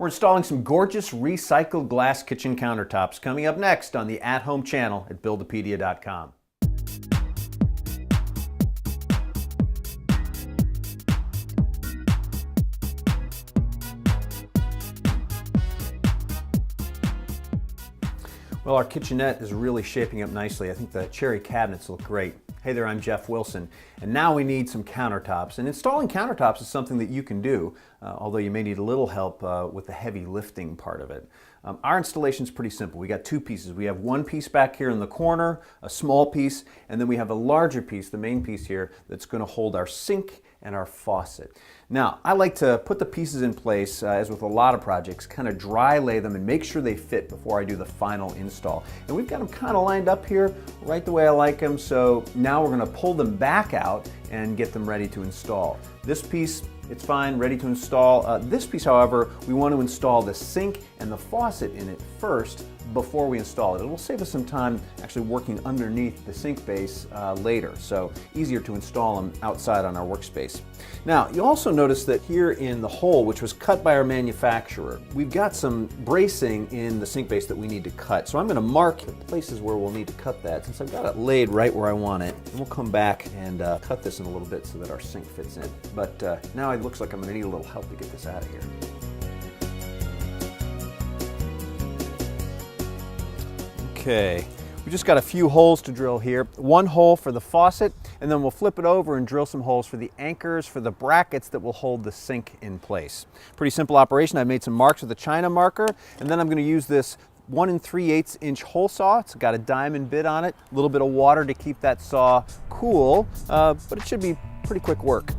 We're installing some gorgeous recycled glass kitchen countertops coming up next on the At Home channel at Buildipedia.com. Well, our kitchenette is really shaping up nicely. I think the cherry cabinets look great. Hey there, I'm Jeff Wilson, and now we need some countertops. And installing countertops is something that you can do, although you may need a little help with the heavy lifting part of it. Our installation is pretty simple. We got two pieces. We have one piece back here in the corner, a small piece, and then we have a larger piece, the main piece here, that's going to hold our sink and our faucet. Now, I like to put the pieces in place, as with a lot of projects, kind of dry lay them and make sure they fit before I do the final install. And we've got them kind of lined up here, right the way I like them, so now we're going to pull them back out and get them ready to install. This piece, it's fine, ready to install. This piece, however, we want to install the sink and the faucet in it first before we install it. It will save us some time actually working underneath the sink base later, so easier to install them outside on our workspace. Now, you also notice that here in the hole, which was cut by our manufacturer, we've got some bracing in the sink base that we need to cut. So I'm going to mark the places where we'll need to cut that, since I've got it laid right where I want it. And we'll come back and cut this in a little bit so that our sink fits in. But now it looks like I'm going to need a little help to get this out of here. Okay, we just got a few holes to drill here. One hole for the faucet, and then we'll flip it over and drill some holes for the anchors, for the brackets that will hold the sink in place. Pretty simple operation. I've made some marks with a China marker, and then I'm going to use this 1 3/8 inch hole saw. It's got a diamond bit on it, a little bit of water to keep that saw cool, but it should be pretty quick work.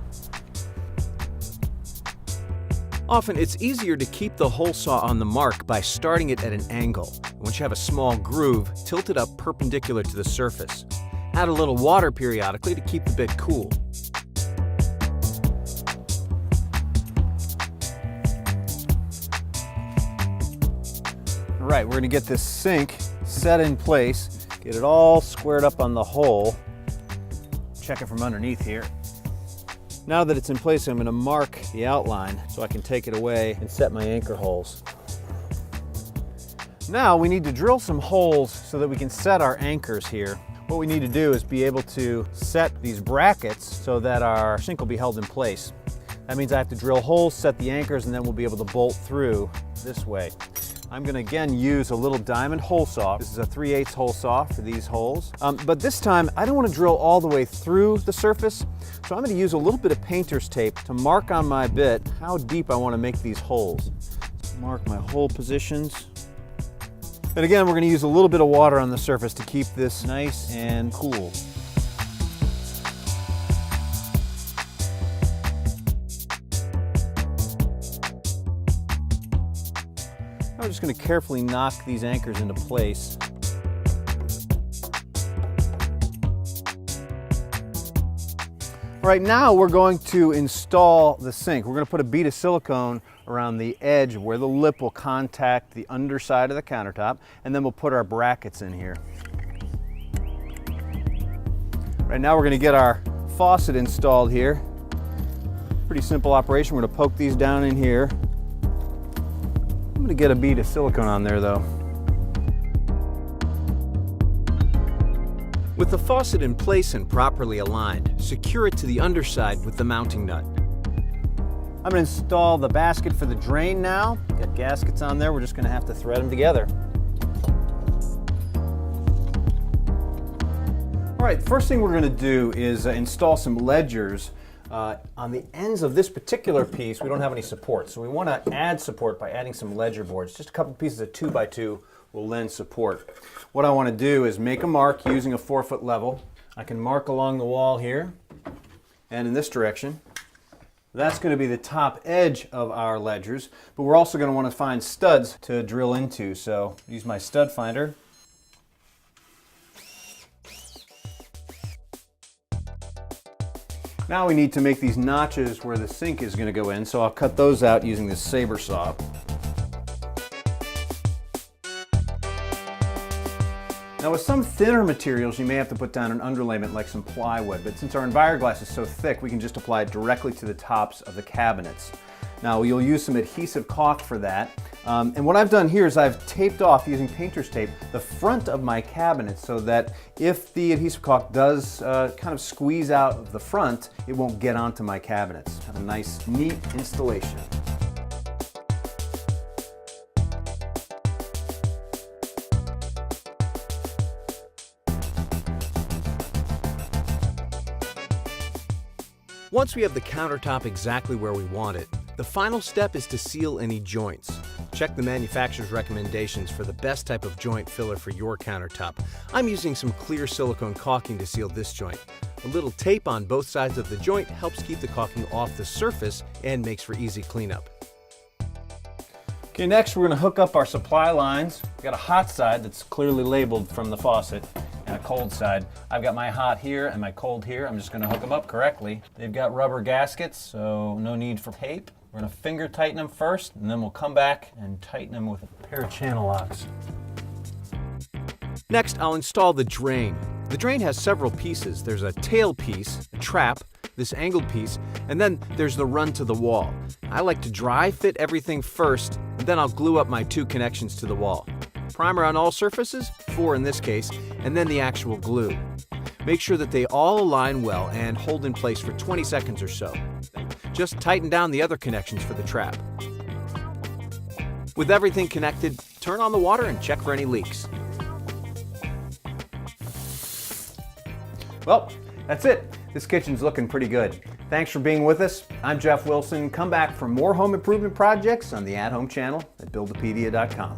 Often it's easier to keep the hole saw on the mark by starting it at an angle. Once you have a small groove, tilt it up perpendicular to the surface. Add a little water periodically to keep the bit cool. All right, we're going to get this sink set in place, get it all squared up on the hole. Check it from underneath here. Now that it's in place, I'm going to mark the outline so I can take it away and set my anchor holes. Now we need to drill some holes so that we can set our anchors here. What we need to do is be able to set these brackets so that our sink will be held in place. That means I have to drill holes, set the anchors, and then we'll be able to bolt through this way. I'm going to again use a little diamond hole saw. This is a 3/8 hole saw for these holes. But this time I don't want to drill all the way through the surface, so I'm going to use a little bit of painter's tape to mark on my bit how deep I want to make these holes. Mark my hole positions. And again, we're going to use a little bit of water on the surface to keep this nice and cool. I'm just going to carefully knock these anchors into place. All right, now we're going to install the sink. We're going to put a bead of silicone around the edge where the lip will contact the underside of the countertop, and then we'll put our brackets in here. Right now we're going to get our faucet installed here. Pretty simple operation. We're going to poke these down in here. I'm going to get a bead of silicone on there though. With the faucet in place and properly aligned, secure it to the underside with the mounting nut. I'm going to install the basket for the drain now. Got gaskets on there. We're just going to have to thread them together. All right, first thing we're going to do is install some ledgers. On the ends of this particular piece, we don't have any support, so we want to add support by adding some ledger boards. Just a couple pieces of 2x2 will lend support. What I want to do is make a mark using a 4-foot level. I can mark along the wall here and in this direction. That's going to be the top edge of our ledgers, but we're also going to want to find studs to drill into, so use my stud finder. Now we need to make these notches where the sink is going to go in, so I'll cut those out using this saber saw. Now with some thinner materials you may have to put down an underlayment like some plywood, but since our Enviroglass is so thick we can just apply it directly to the tops of the cabinets. Now you'll use some adhesive caulk for that. And what I've done here is I've taped off using painter's tape the front of my cabinet so that if the adhesive caulk does kind of squeeze out of the front, it won't get onto my cabinets. Have a nice, neat installation. Once we have the countertop exactly where we want it, the final step is to seal any joints. Check the manufacturer's recommendations for the best type of joint filler for your countertop. I'm using some clear silicone caulking to seal this joint. A little tape on both sides of the joint helps keep the caulking off the surface and makes for easy cleanup. Okay, next we're going to hook up our supply lines. We've got a hot side that's clearly labeled from the faucet and a cold side. I've got my hot here and my cold here. I'm just going to hook them up correctly. They've got rubber gaskets, so no need for tape. We're going to finger tighten them first, and then we'll come back and tighten them with a pair of channel locks. Next, I'll install the drain. The drain has several pieces. There's a tail piece, a trap, this angled piece, and then there's the run to the wall. I like to dry fit everything first, and then I'll glue up my 2 connections to the wall. Primer on all surfaces, 4 in this case, and then the actual glue. Make sure that they all align well and hold in place for 20 seconds or so. Just tighten down the other connections for the trap. With everything connected, turn on the water and check for any leaks. Well, that's it. This kitchen's looking pretty good. Thanks for being with us. I'm Jeff Wilson. Come back for more home improvement projects on the At Home channel at Buildipedia.com.